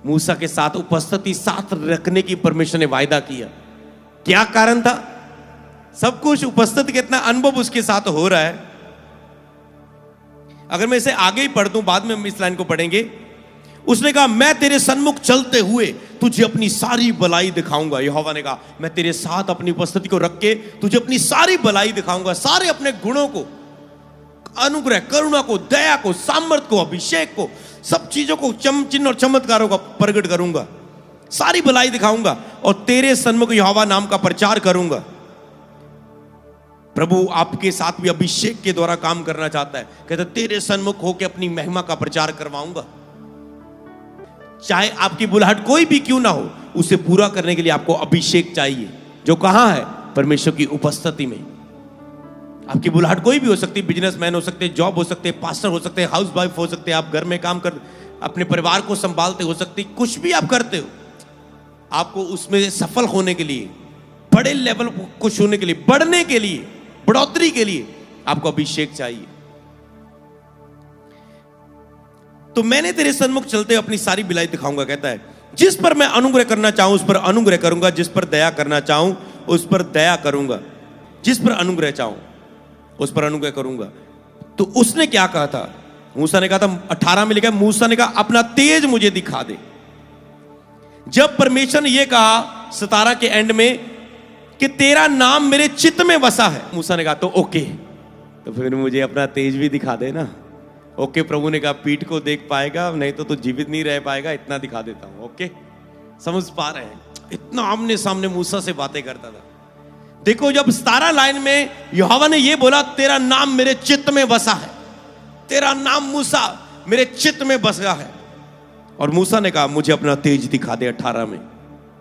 मूसा के साथ उपस्थिति साथ रखने की परमेश्वर ने वायदा किया। क्या कारण था? सब कुछ उपस्थिति के इतना अनुभव उसके साथ हो रहा है। अगर मैं इसे आगे ही पढ़ दूं, बाद में हम इस लाइन को पढ़ेंगे। उसने कहा मैं तेरे सन्मुख चलते हुए तुझे अपनी सारी भलाई दिखाऊंगा। यहोवा ने कहा मैं तेरे साथ अपनी उपस्थिति को रख के तुझे अपनी सारी भलाई दिखाऊंगा, सारे अपने गुणों को, अनुग्रह, करुणा को, दया को, सामर्थ को, अभिषेक को, सब चीजों को, चिन्ह और चमत्कारों का प्रकट करूंगा, सारी भलाई दिखाऊंगा और तेरे सन्मुख यहोवा नाम का प्रचार करूंगा। प्रभु आपके साथ भी अभिषेक के द्वारा काम करना चाहता है। कहता तेरे सन्मुख होकर अपनी महिमा का प्रचार करवाऊंगा। चाहे आपकी बुलाहट कोई भी क्यों ना हो, उसे पूरा करने के लिए आपको अभिषेक चाहिए, जो कहां है? परमेश्वर की उपस्थिति में। आपकी बुलाहट कोई भी हो सकती है, बिजनेसमैन हो सकते, जॉब हो सकते, पास्टर हो सकते, हाउस वाइफ हो सकते, आप घर में काम कर अपने परिवार को संभालते हो सकते, कुछ भी आप करते हो। आपको उसमें सफल होने के लिए, बड़े लेवल को खुश होने के लिए, बढ़ने के लिए, बढ़ोतरी के लिए आपको अभिषेक चाहिए। तो मैंने तेरे सन्मुख चलते अपनी सारी भलाई दिखाऊंगा। कहता है जिस पर मैं अनुग्रह करना चाहूं उस पर अनुग्रह करूंगा, जिस पर दया करना चाहूं उस पर दया करूंगा, जिस पर अनुग्रह चाहूं उस पर अनुग्रह करूंगा। तो उसने क्या कहा था? मूसा ने कहा था, 18 में लिखा है, मूसा ने कहा अपना तेज मुझे दिखा दे। जब परमेश्वर ने यह कहा 17 के एंड में कि तेरा नाम मेरे चित्त में बसा है, मूसा ने कहा तो ओके, तो फिर मुझे अपना तेज भी दिखा दे ना। ओके, प्रभु ने कहा पीठ को देख पाएगा, नहीं तो तू जीवित नहीं रह पाएगा, इतना दिखा देता हूं। ओके, समझ पा रहे हैं? इतना आमने सामने मूसा से बातें करता था। देखो जब 17 लाइन में यहोवा ने यह बोला तेरा नाम मेरे चित्त में बसा है, तेरा नाम मूसा मेरे चित्त में बस गया है, और मूसा ने कहा मुझे अपना तेज दिखा दे 18 में।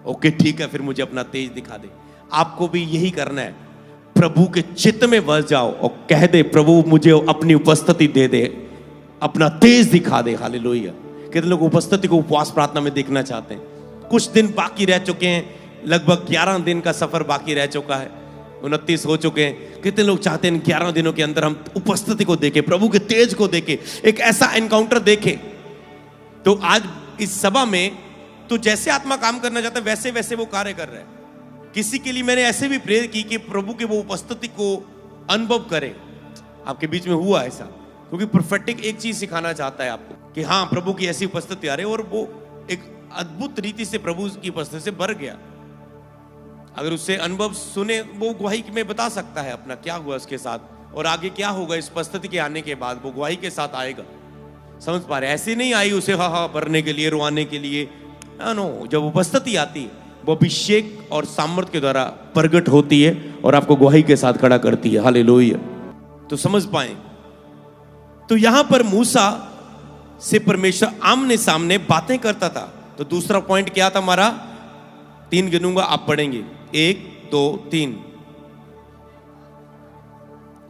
ओके ठीक है, फिर मुझे अपना तेज दिखा दे। आपको भी यही करना है, प्रभु के चित्त में बस जाओ और कह दे प्रभु मुझे अपनी उपस्थिति दे दे, अपना तेज दिखा दे। हालेलुया। कितने लोग उपस्थिति को उपवास प्रार्थना में देखना चाहते हैं? कुछ दिन बाकी रह चुके हैं, लगभग 11 दिन का सफर बाकी रह चुका है, 29 हो चुके हैं। कितने लोग चाहते हैं 11 दिनों के अंदर हम उपस्थिति को देखें, प्रभु के तेज को देखें, एक ऐसा एनकाउंटर देखें। तो आज इस सभा में तो जैसे आत्मा काम करना चाहता है वैसे वैसे वो कार्य कर रहा है। किसी के लिए मैंने ऐसे भी प्रेयर की कि प्रभु के वो उपस्थिति को अनुभव करें। आपके बीच में हुआ ऐसा? क्योंकि प्रोफेटिक एक चीज सिखाना चाहता है आपको कि हाँ प्रभु की ऐसी उपस्थिति आ रही है, और वो एक अद्भुत रीति से प्रभु की उपस्थिति से भर गया। अगर उससे अनुभव सुने, वो गवाही में बता सकता है अपना क्या हुआ उसके साथ और आगे क्या होगा इस उपस्थिति के आने के बाद, वो गवाही के साथ आएगा। समझ पा रहे? ऐसे नहीं आई उसे हा भरने के लिए, रुआने के लिए। नो, जब उपस्थिति आती है वो अभिषेक और सामर्थ के द्वारा प्रकट होती है और आपको गवाही के साथ खड़ा करती है। हालेलुया। तो समझ पाए, तो यहां पर मूसा से परमेश्वर आमने सामने बातें करता था। तो दूसरा पॉइंट क्या था हमारा? 3 गिनूंगा, आप पढ़ेंगे। 1 2 3।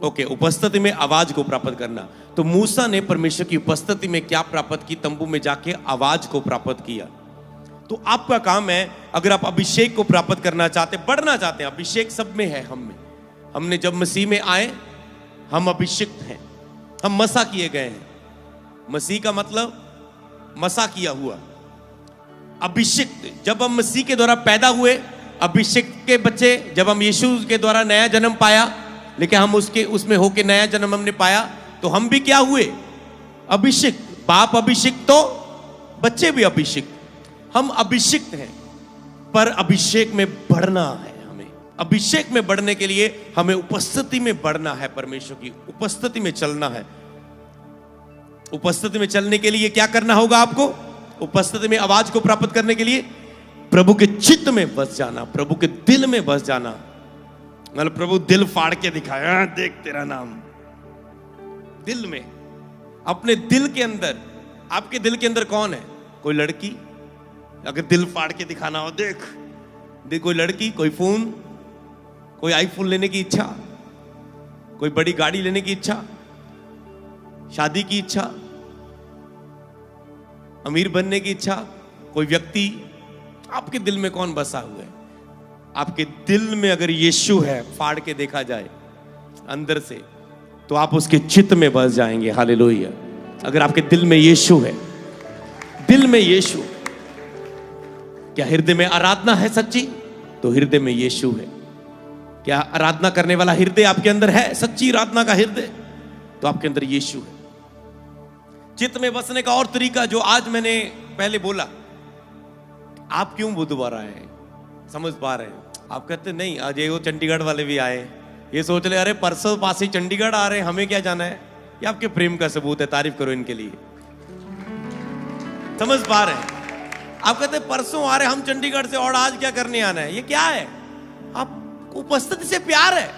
ओके, उपस्थिति में आवाज को प्राप्त करना। तो मूसा ने परमेश्वर की उपस्थिति में क्या प्राप्त की? तंबू में जाके आवाज को प्राप्त किया। तो आपका काम है, अगर आप अभिषेक को प्राप्त करना चाहते, बढ़ना चाहते हैं, अभिषेक सब में है, हम में। हमने जब मसीह में आए हम अभिषिक्त हैं, हम मसा किए गए हैं। मसीह का मतलब मसा किया हुआ, अभिषिक्त। जब हम मसीह के द्वारा पैदा हुए, अभिषेक के बच्चे, जब हम यीशु के द्वारा नया जन्म पाया, लेकिन हम उसमें होके नया जन्म हमने पाया, तो हम भी क्या हुए? अभिषिक्त। बाप अभिषिक्त तो बच्चे भी अभिषिक्त। हम अभिषिक्त हैं, पर अभिषेक में बढ़ना है। हमें अभिषेक में बढ़ने के लिए हमें उपस्थिति में बढ़ना है, परमेश्वर की उपस्थिति में चलना है। उपस्थिति में चलने के लिए क्या करना होगा आपको? उपस्थिति में आवाज को प्राप्त करने के लिए प्रभु के चित्त में बस जाना, प्रभु के दिल में बस जाना। मतलब प्रभु दिल फाड़ के दिखाया, देख तेरा नाम। दिल में, अपने दिल के अंदर। आपके दिल के अंदर कौन है? कोई लड़की, अगर दिल फाड़ के दिखाना हो, देख कोई लड़की, कोई फोन, कोई आईफोन लेने की इच्छा, कोई बड़ी गाड़ी लेने की इच्छा, शादी की इच्छा, अमीर बनने की इच्छा, कोई व्यक्ति, आपके दिल में कौन बसा हुआ है? आपके दिल में अगर यीशु है, फाड़ के देखा जाए अंदर से, तो आप उसके चित्त में बस जाएंगे। हालेलुया। अगर आपके दिल में यीशु है, दिल में यीशु, क्या हृदय में आराधना है सच्ची, तो हृदय में यीशु है। क्या आराधना करने वाला हृदय आपके अंदर है, सच्ची आराधना का हृदय, तो आपके अंदर यीशु है। चित्त में बसने का और तरीका जो आज मैंने पहले बोला, आप क्यों बुधवार आए, समझ पा रहे हैं? आप कहते नहीं, आज ये वो चंडीगढ़ वाले भी आए, ये सोच ले अरे परसों पास ही चंडीगढ़ आ रहे हैं, हमें क्या जाना है। ये आपके प्रेम का सबूत है, तारीफ करो इनके लिए। समझ पा रहे हैं? आप कहते परसों आ रहे हम चंडीगढ़ से और आज क्या करने आना है, ये क्या है? आप उपस्थिति से प्यार है,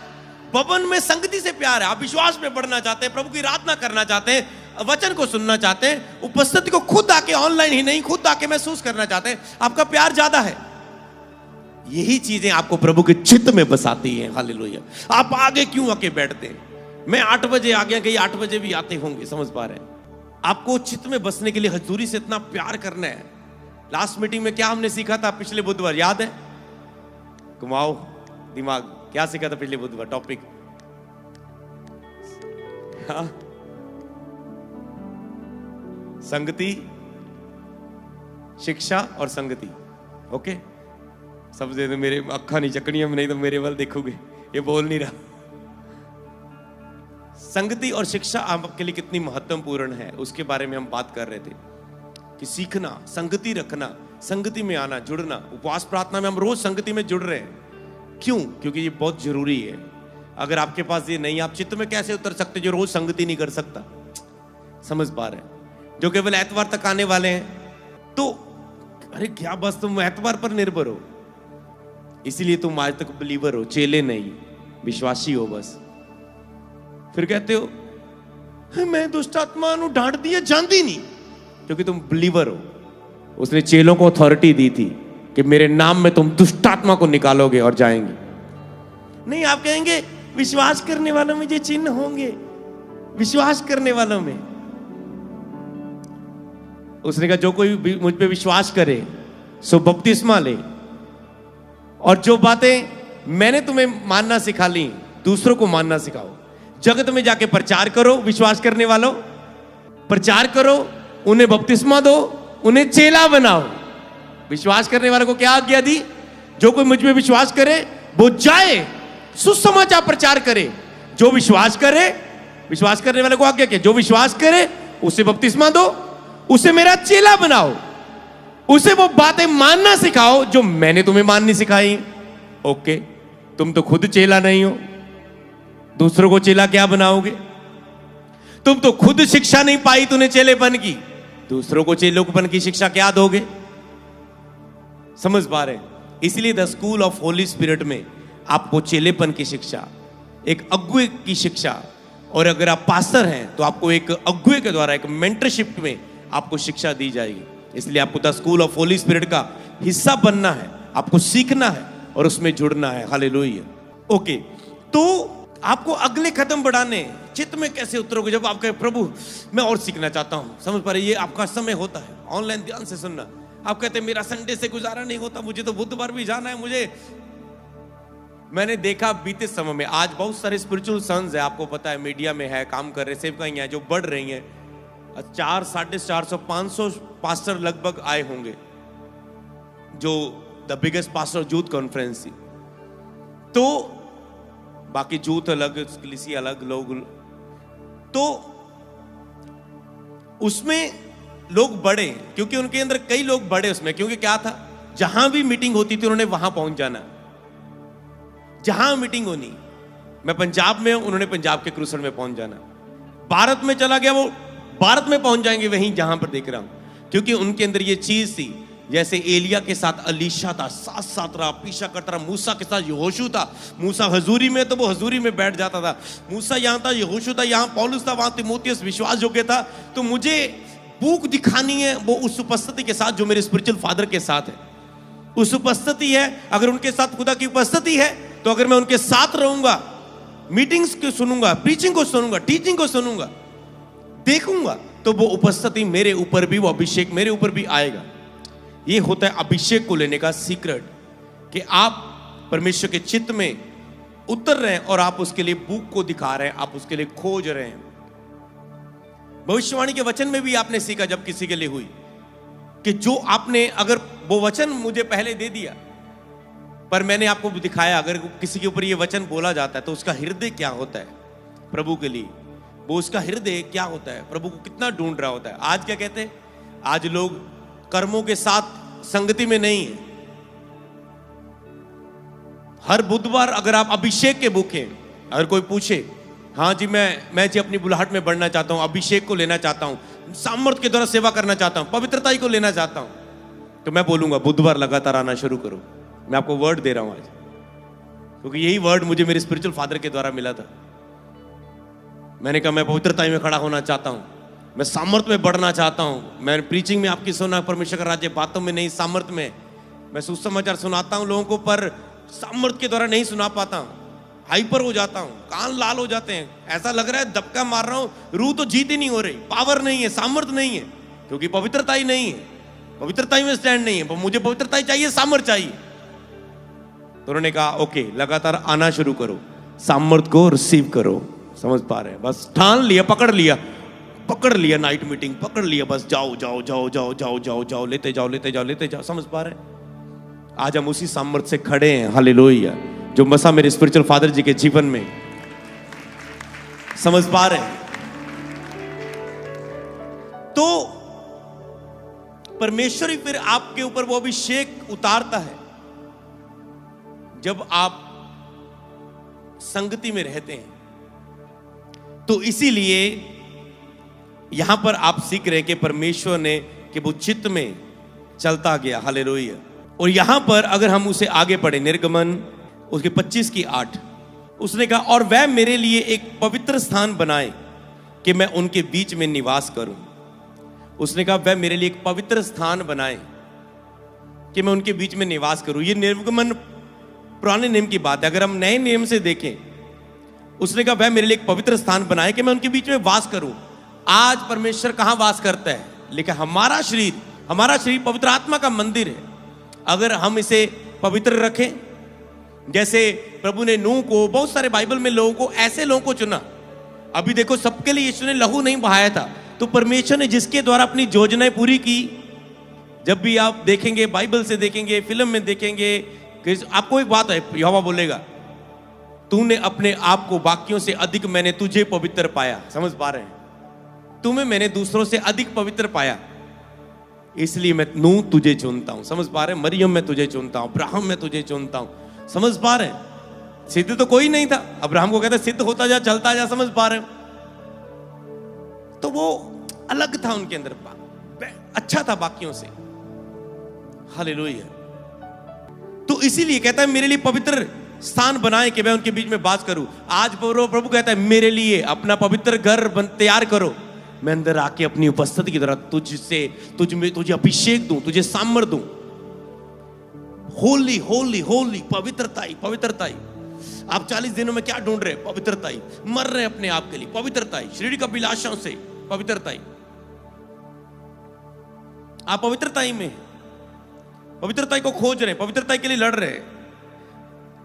भवन में संगति से प्यार है। आप विश्वास में बढ़ना चाहते हैं, प्रभु की आराधना करना चाहते हैं, वचन को सुनना चाहते हैं, उपस्थिति को खुद आके, ऑनलाइन ही नहीं, खुद आके महसूस करना चाहते हैं, आपका प्यार ज्यादा है। यही चीजें आपको प्रभु के चित्त में बसाती हैं। हालेलुया। आप आगे क्यों आके बैठते हैं? मैं 8 बजे आ गया, कहीं 8 बजे भी आते होंगे, समझ पा रहे हैं? आपको चित्त में बसने के लिए हजूरी से इतना प्यार करना है। लास्ट मीटिंग में क्या हमने सीखा था पिछले बुधवार, याद है? घुमाओ दिमाग, क्या सीखा था पिछले बुधवार? टॉपिक हाँ, संगति, शिक्षा और संगति। ओके, सब दे दो, मेरे अखा नहीं चकनी है, नहीं तो मेरे वाल देखोगे, ये बोल नहीं रहा। संगति और शिक्षा आपके लिए कितनी महत्वपूर्ण है, उसके बारे में हम बात कर रहे थे कि सीखना, संगति रखना, संगति में आना, जुड़ना। उपवास प्रार्थना में हम रोज संगति में जुड़ रहे हैं। क्यों? क्योंकि ये बहुत जरूरी है। अगर आपके पास ये नहीं, आप चित्त में कैसे उतर सकते जो रोज संगति नहीं कर सकता? समझ पा रहे हैं? जो केवल एतवार तक आने वाले हैं, तो अरे क्या बस तुम एतवार पर निर्भर हो, इसीलिए तुम आज तक बिलीवर हो, चेले नहीं, विश्वासी हो बस। फिर कहते हो मैं दुष्ट आत्मा नु डांट दिया, जानती नहीं, क्योंकि तुम बिलीवर हो। उसने चेलों को अथॉरिटी दी थी कि मेरे नाम में तुम दुष्ट आत्मा को निकालोगे और जाएंगे। नहीं, आप कहेंगे विश्वास करने वालों में ये चिन्ह होंगे, विश्वास करने वालों में। उसने कहा जो कोई मुझ पे विश्वास करे सो बपतिस्मा ले, और जो बातें मैंने तुम्हें मानना सिखा ली दूसरों को मानना सिखाओ। जगत में जाके प्रचार करो, विश्वास करने वालों प्रचार करो, उन्हें बपतिस्मा दो, उन्हें चेला बनाओ। विश्वास करने वालों को क्या आज्ञा दी? जो कोई मुझ में विश्वास करे वो जाए सुसमाचार प्रचार करे। जो विश्वास करे, विश्वास करने वाले को आज्ञा क्या? जो विश्वास करे उसे बपतिस्मा दो, उसे मेरा चेला बनाओ, उसे वो बातें मानना सिखाओ जो मैंने तुम्हें माननी सिखाई। ओके, तुम तो खुद चेला नहीं हो, दूसरों को चेला क्या बनाओगे? तुम तो खुद शिक्षा नहीं पाई तूने चेलेपन की, दूसरों को चेलोपन की शिक्षा क्या दोगे? समझ पा रहे? इसलिए the school of Holi spirit में आपको चेलेपन की शिक्षा, एक अगुए की शिक्षा, और अगर आप पास्टर हैं तो आपको एक अगुए के द्वारा, एक मेंटरशिप में आपको शिक्षा दी जाएगी। इसलिए आपको the school of Holi spirit का हिस्सा बनना है, आपको सीखना है और उसमें जुड़ना है। हालेलुया। ओके, तो आपको अगले कदम बढ़ाने चित्त में कैसे उतरोगे? जब आप कहे प्रभु मैं और सीखना चाहता हूं, समझ पा रहे? ये आपका समय होता है, ऑनलाइन ध्यान से सुनना। आप कहते हैं मेरा संडे से गुजारा नहीं होता, मुझे तो बुधवार भी जाना है। मुझे, मैंने देखा बीते समय में, आज बहुत सारे स्पिरिचुअल सन्स है, आपको पता है, मीडिया में है, काम कर रहे, सेवकाइयां हैं जो बढ़ रही हैं। 400, 450, 500 पास्टर लगभग आए होंगे, जो the biggest pastor youth conference थी। तो बाकी यूथ अलग, कलीसी अलग लोग, तो उसमें लोग बढ़े, क्योंकि उनके अंदर कई लोग बढ़े उसमें। क्योंकि क्या था, जहां भी मीटिंग होती थी उन्होंने वहां पहुंच जाना, जहां मीटिंग होनी। मैं पंजाब में हूं, उन्होंने पंजाब के क्रूसर में पहुंच जाना। भारत में चला गया, वो भारत में पहुंच जाएंगे, वहीं जहां पर देख रहा हूं। क्योंकि उनके अंदर ये चीज थी, जैसे एलिया के साथ अलीशा था, साथ साथ रहा, पीछा करता रहा। मूसा के साथ यहोशू था, मूसा हजूरी में तो वो हजूरी में बैठ जाता था। मूसा यहां था, यहोशू था, यहां पौलुस था, वहां तीमुथियुस विश्वास योग्य था। तो मुझे भूख दिखानी है वो उस उपस्थिति के साथ जो मेरे स्पिरिचुअल फादर के साथ है। उस उपस्थिति है, अगर उनके साथ खुदा की उपस्थिति है, तो अगर मैं उनके साथ रहूंगा, मीटिंग्स को सुनूंगा, प्रीचिंग को सुनूंगा, टीचिंग को सुनूंगा, देखूंगा, तो वो उपस्थिति मेरे ऊपर भी, वो अभिषेक मेरे ऊपर भी आएगा। ये होता है अभिषेक को लेने का सीक्रेट, कि आप परमेश्वर के चित्त में उतर रहे हैं और आप उसके लिए भूख को दिखा रहे हैं, आप उसके लिए खोज रहे हैं। भविष्यवाणी के वचन में भी आपने सीखा, जब किसी के लिए हुई कि जो आपने, अगर वो वचन मुझे पहले दे दिया पर मैंने आपको दिखाया, अगर किसी के ऊपर ये वचन बोला जाता है तो उसका हृदय क्या होता है प्रभु के लिए, वो उसका हृदय क्या होता है, प्रभु को कितना ढूंढ रहा होता है। आज क्या कहते हैं, आज लोग कर्मों के साथ संगति में नहीं है। हर बुधवार अगर आप अभिषेक के बुक हैं, अगर कोई पूछे हाँ जी मैं जी अपनी बुलाहट में बढ़ना चाहता हूं, अभिषेक को लेना चाहता हूं, सामर्थ के द्वारा सेवा करना चाहता हूं, पवित्रता को लेना चाहता हूं, तो मैं बोलूंगा बुधवार लगातार आना शुरू करो। मैं आपको वर्ड दे रहा हूं आज, क्योंकि यही वर्ड मुझे मेरे स्पिरिचुअल फादर के द्वारा मिला था। मैंने कहा मैं पवित्रता में खड़ा होना चाहता हूं, मैं सामर्थ में बढ़ना चाहता हूं। मैं प्रीचिंग में आपकी सुना, परमेश्वर का राज्य बातों में नहीं सामर्थ में। मैं सुसमाचार सुनाता हूं लोगों को, पर सामर्थ के द्वारा नहीं सुना पाता हूं, हाइपर हो जाता हूं, कान लाल हो जाते हैं, ऐसा लग रहा है दबका मार रहा हूं, रूह तो जीत ही नहीं हो रही, पावर नहीं है, सामर्थ नहीं है, क्योंकि पवित्रता ही नहीं है, पवित्रता ही में स्टैंड नहीं है। मुझे पवित्रता ही चाहिए, सामर्थ चाहिए। तो उन्होंने कहा ओके लगातार आना शुरू करो, सामर्थ को रिसीव करो। समझ पा रहे हैं? बस ठान लिया, पकड़ लिया नाइट मीटिंग पकड़ लिया, बस जाओ जाओ जाओ जाओ जाओ जाओ जाओ, लेते जाओ लेते जाओ लेते जाओ। समझ पा रहे हैं? आज हम उसी सामर्थ से खड़े हैं, हालेलुया, जो मसा मेरे स्पिरिचुअल फादर जी के जीवन में। समझ पा रहे हैं? तो परमेश्वर ही फिर आपके ऊपर वो अभिषेक उतारता है जब आप संगति में रहते हैं। तो इसीलिए यहां पर आप सीख रहे हैं कि परमेश्वर ने कि वो चित्त में चलता गया, हालेलुया। और यहां पर अगर हम उसे आगे पढ़े, निर्गमन उसके 25:8, उसने कहा और वह मेरे लिए एक पवित्र स्थान बनाए कि मैं उनके बीच में निवास करूं। उसने कहा वह मेरे लिए एक पवित्र स्थान बनाए कि मैं उनके बीच में निवास करूं। ये निर्गमन पुराने नियम की बात है। अगर हम नए नियम से देखें, उसने कहा वह मेरे लिए एक पवित्र स्थान बनाए कि मैं उनके बीच में वास करूं। आज परमेश्वर कहां वास करता है? लेकिन हमारा शरीर पवित्र आत्मा का मंदिर है। अगर हम इसे पवित्र रखें, जैसे प्रभु ने नूह को, बहुत सारे बाइबल में लोगों को, ऐसे लोगों को चुना। अभी देखो सबके लिए यीशु ने लहू नहीं बहाया था, तो परमेश्वर ने जिसके द्वारा अपनी योजनाएं पूरी की। जब भी आप देखेंगे, बाइबल से देखेंगे, फिल्म में देखेंगे, आपको एक बात है, यहोवा बोलेगा तूने अपने आप को बाकियों से अधिक मैंने तुझे पवित्र पाया। समझ पा रहे हैं? तुम्हें मैंने दूसरों से अधिक पवित्र पाया, इसलिए मैं नूह तुझे चुनता हूं। समझ पा रहे हैं? मरियम मैं तुझे चुनता हूं, अब्राहम मैं तुझे चुनता हूं। समझ पा रहे हैं? सिद्ध तो कोई नहीं था, अब्राहम को कहता सिद्ध होता जा, चलता जा। समझ पा रहे हैं? तो वो अलग था उनके अंदर, अच्छा था बाकियों से, हालेलुया। तो इसीलिए कहता है मेरे लिए पवित्र स्थान बनाए कि मैं उनके बीच में वास करूं। आज प्रभु कहता है मेरे लिए अपना पवित्र घर तैयार करो, मैं अंदर आके अपनी उपस्थिति की तरह तुझे अभिषेक दूं, तुझे सामर्थ दूं। होली होली होली, पवित्रताई। आप 40 दिनों में क्या ढूंढ रहे हैं? पवित्रताई। मर रहे हैं अपने आप के लिए, पवित्रताई। शारीरिक अभिलाषाओं से पवित्रताई। आप पवित्रताई में, पवित्रताई को खोज रहे हैं, पवित्रताई के लिए लड़ रहे हैं।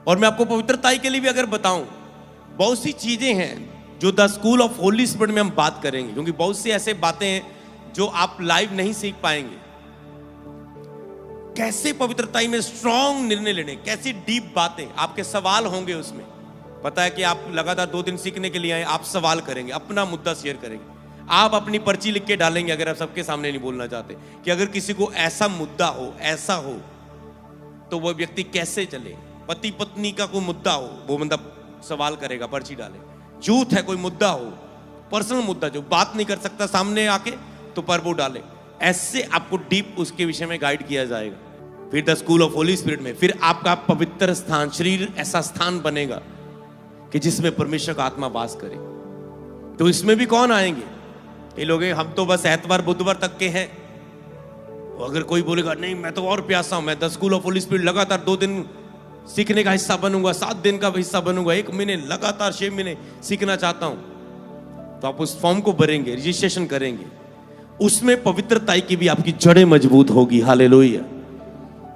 और मैं आपको पवित्रताई के लिए भी अगर बताऊं, बहुत सी चीजें हैं जो the school of Holi spirit में हम बात करेंगे, क्योंकि बहुत सी ऐसे बातें हैं जो आप लाइव नहीं सीख पाएंगे। कैसे पवित्रताई में स्ट्रॉन्ग निर्णय लेने, कैसी डीप बातें, आपके सवाल होंगे उसमें। पता है कि आप लगातार 2 दिन सीखने के लिए आए, आप सवाल करेंगे, अपना मुद्दा शेयर करेंगे, आप अपनी पर्ची लिख के डालेंगे। अगर आप सबके सामने नहीं बोलना चाहते, कि अगर किसी को ऐसा मुद्दा हो, ऐसा हो, तो वह व्यक्ति कैसे चले। पति पत्नी का कोई मुद्दा हो, वो बंदा सवाल करेगा, पर्ची डाले। झूठ है कोई मुद्दा हो, पर्सनल मुद्दा जो बात नहीं कर सकता सामने आके, तो पर वो डाले। ऐसे आपको डीप उसके विषय में गाइड किया जाएगा। फिर the school of Holi spirit में फिर आपका पवित्र स्थान, शरीर ऐसा स्थान बनेगा कि जिसमें परमेश्वर का आत्मा वास करे। तो इसमें भी कौन आएंगे? ये लोग हम तो बस एतवार बुधवार तक के हैं। अगर कोई बोलेगा नहीं मैं तो और प्यासा हूं, मैं the school of Holi spirit लगातार 2 दिन सीखने का हिस्सा बनूंगा, 7 दिन का हिस्सा बनूंगा, 1 महीने लगातार 6 महीने सीखना चाहता हूं, तो आप उस फॉर्म को भरेंगे, रजिस्ट्रेशन करेंगे। उसमें पवित्रताई की भी आपकी जड़ें मजबूत होगी, हालेलुया।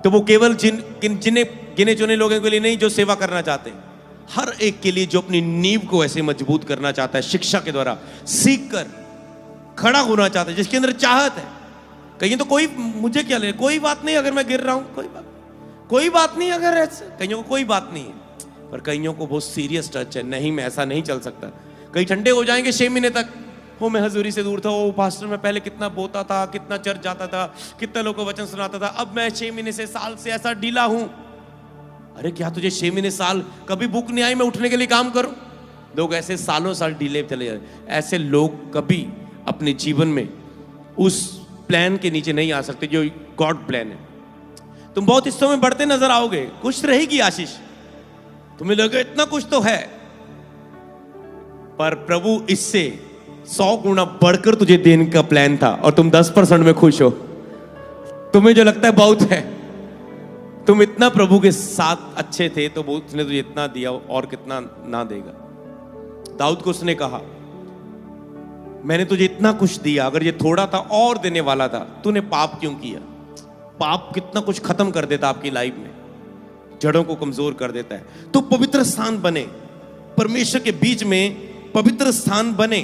तो वो केवल जिन्हें गिने चुने लोगों के लिए नहीं, जो सेवा करना चाहते हैं, हर एक के लिए जो अपनी नींव को ऐसे मजबूत करना चाहता है, शिक्षा के द्वारा सीख कर खड़ा होना चाहता है, जिसके अंदर चाहत है, कहीं तो कोई मुझे क्या ले, कोई बात नहीं अगर मैं गिर रहा हूं, कोई बात नहीं अगर ऐसे, कईयों को कोई बात नहीं है, पर कईयों को बहुत सीरियस टच है, नहीं मैं ऐसा नहीं चल सकता। कई ठंडे हो जाएंगे 6 महीने तक, हो मैं हजूरी से दूर था, वो पास्टर में पहले कितना बोता था, कितना चर्च जाता था, कितना लोगों को वचन सुनाता था, अब मैं 6 महीने से, साल से ऐसा ढीला हूं। अरे क्या तुझे 6 महीने साल कभी भूख नहीं आई मैं उठने के लिए काम करूं? लोग ऐसे सालों साल ढीले चले जाते। ऐसे लोग कभी अपने जीवन में उस प्लान के नीचे नहीं आ सकते जो गॉड प्लान है। तुम बहुत हिस्सों में बढ़ते नजर आओगे, कुछ रहेगी आशीष, तुम्हें लगे इतना कुछ तो है, पर प्रभु इससे 100 गुना बढ़कर तुझे देने का प्लान था और तुम 10% में खुश हो। तुम्हें जो लगता है बहुत है, तुम इतना प्रभु के साथ अच्छे थे तो उसने तुझे इतना दिया और कितना ना देगा। दाऊद को उसने कहा मैंने तुझे इतना कुछ दिया, अगर ये थोड़ा था और देने वाला था, तूने पाप क्यों किया? पाप कितना कुछ खत्म कर देता आपकी लाइफ में, जड़ों को कमजोर कर देता है। तो पवित्र स्थान बने, परमेश्वर के बीच में पवित्र स्थान बने,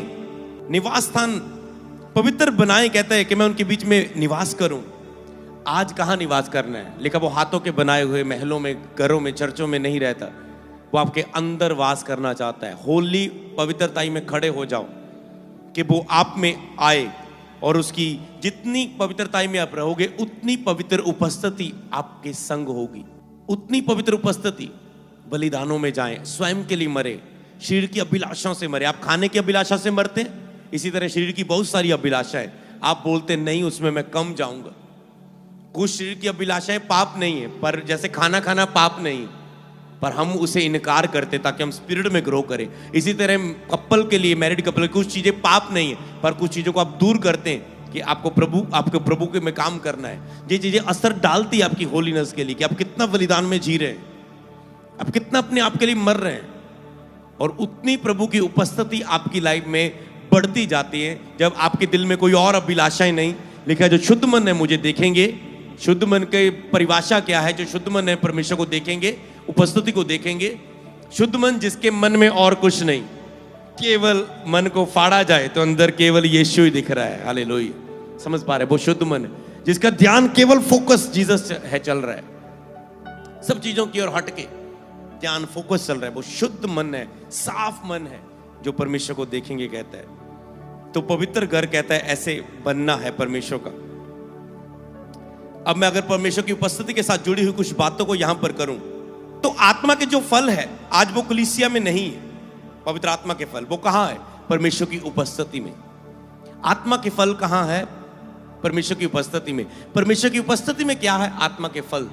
निवास स्थान पवित्र बनाए। कहता है कि मैं उनके बीच में निवास करूं। आज कहां निवास करना है? लिखा वो हाथों के बनाए हुए महलों में, घरों में, चर्चों में नहीं रहता, वो आपके अंदर वास करना चाहता है। होली पवित्रताई में खड़े हो जाओ कि वो आप में आए, और उसकी जितनी पवित्रताई में आप रहोगे उतनी पवित्र उपस्थिति आपके संग होगी, उतनी पवित्र उपस्थिति। बलिदानों में जाएं, स्वयं के लिए मरे, शरीर की अभिलाषाओं से मरे। आप खाने की अभिलाषा से मरते हैं, इसी तरह शरीर की बहुत सारी अभिलाषाएं, आप बोलते नहीं उसमें मैं कम जाऊंगा। कुछ शरीर की अभिलाषाएं पाप नहीं है, पर जैसे खाना खाना पाप नहीं, पर हम उसे इनकार करते ताकि हम स्पिरिट में ग्रो करें। इसी तरह कपल के लिए, मैरिड कपल, कुछ चीजें पाप नहीं है, पर कुछ चीजों को आप दूर करते हैं कि आपको प्रभु के में काम करना है। ये चीजें असर डालती है आपकी होलीनेस के लिए कि आप कितना बलिदान में जी रहे हैं, आप कितना अपने आप के लिए मर रहे हैं, और उतनी प्रभु की उपस्थिति आपकी लाइफ में बढ़ती जाती है जब आपके दिल में कोई और अभिलाषाएं नहीं। लिखा है जो शुद्ध मन है मुझे देखेंगे। शुद्ध मन की परिभाषा क्या है? जो शुद्ध मन है परमेश्वर को देखेंगे, उपस्थिति को देखेंगे। शुद्ध मन जिसके मन में और कुछ नहीं, केवल मन को फाड़ा जाए तो अंदर केवल यीशु ही दिख रहा है। हालेलुया, समझ पा रहे? वो शुद्ध मन है जिसका ध्यान केवल फोकस जीसस है, चल रहा है, सब चीजों की ओर हट के ध्यान फोकस चल रहा है। वो शुद्ध मन है, साफ मन है जो परमेश्वर को देखेंगे कहता है। तो पवित्र घर कहता है ऐसे बनना है परमेश्वर का। अब मैं अगर परमेश्वर की उपस्थिति के साथ जुड़ी हुई कुछ बातों को यहां पर करूं, तो आत्मा के जो फल है, आज वो कलीसिया में नहीं है। पवित्र आत्मा के फल वो कहां है? परमेश्वर की उपस्थिति में। आत्मा के फल कहां है? परमेश्वर की उपस्थिति में। परमेश्वर की उपस्थिति में क्या है? आत्मा के फल।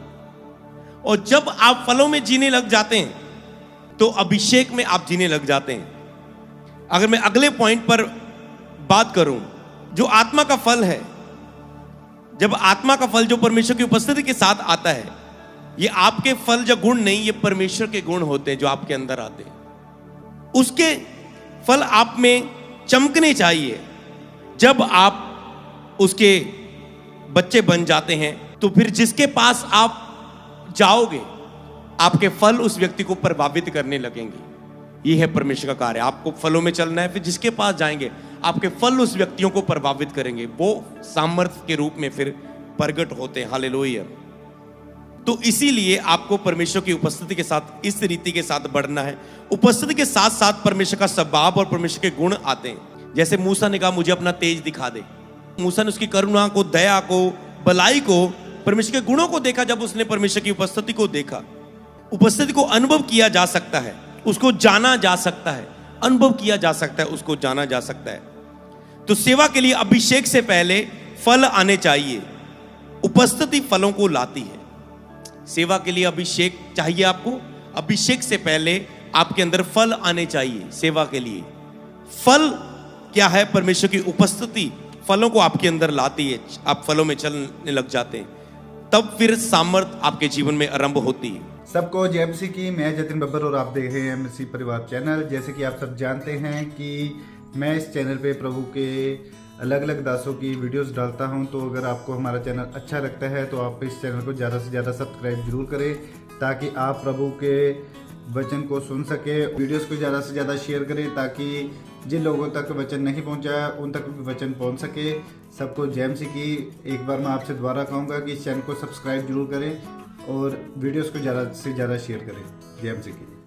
और जब आप फलों में जीने लग जाते हैं तो अभिषेक में आप जीने लग जाते हैं। अगर मैं अगले पॉइंट पर बात करूं, जो आत्मा का फल है, जब आत्मा का फल जो परमेश्वर की उपस्थिति के साथ आता है, ये आपके फल जो गुण नहीं, ये परमेश्वर के गुण होते हैं जो आपके अंदर आते हैं। उसके फल आप में चमकने चाहिए। जब आप उसके बच्चे बन जाते हैं तो फिर जिसके पास आप जाओगे, आपके फल उस व्यक्ति को प्रभावित करने लगेंगे। यह है परमेश्वर का कार्य। आपको फलों में चलना है, फिर जिसके पास जाएंगे आपके फल उस व्यक्तियों को प्रभावित करेंगे। वो सामर्थ्य के रूप में फिर प्रकट होते हैं। हालेलुया। तो इसीलिए आपको परमेश्वर की उपस्थिति के साथ इस रीति के साथ बढ़ना है। उपस्थिति के साथ साथ परमेश्वर का स्वभाव और परमेश्वर के गुण आते हैं। जैसे मूसा ने कहा मुझे अपना तेज दिखा दे। मूसा ने उसकी करुणा को, दया को, भलाई को, परमेश्वर के गुणों को देखा। जब उसने परमेश्वर की उपस्थिति को देखा, उपस्थिति को अनुभव किया जा सकता है, उसको जाना जा सकता है, अनुभव किया जा सकता है, उसको जाना जा सकता है। तो सेवा के लिए अभिषेक से पहले फल आने चाहिए। उपस्थिति फलों को लाती है। सेवा के लिए अभिषेक चाहिए आपको। अभिषेक से पहले आपके अंदर फल आने चाहिए। सेवा के लिए फल क्या है? परमेश्वर की उपस्थिति फलों को आपके अंदर लाती है। आप फलों में चलने लग जाते हैं, तब फिर सामर्थ आपके जीवन में आरंभ होती है। सबको जय मसीह की। मैं जतिन बब्बर और आप देख रहे हैं मसीह परिवार चैनल। जैसे कि आप सब जानते हैं कि मैं इस चैनल पे प्रभु के अलग अलग दासों की वीडियोस डालता हूं। तो अगर आपको हमारा चैनल अच्छा लगता है तो आप इस चैनल को ज़्यादा से ज़्यादा सब्सक्राइब जरूर करें, ताकि आप प्रभु के वचन को सुन सके। वीडियोस को ज़्यादा से ज़्यादा शेयर करें ताकि जिन लोगों तक वचन नहीं पहुंचा उन तक भी वचन पहुंच सके। सबको जय मसीह की। एक बार मैं आपसे दोबारा कहूँगा कि इस चैनल को सब्सक्राइब जरूर करें और वीडियोस को ज़्यादा से ज़्यादा शेयर करें। जय मसीह की।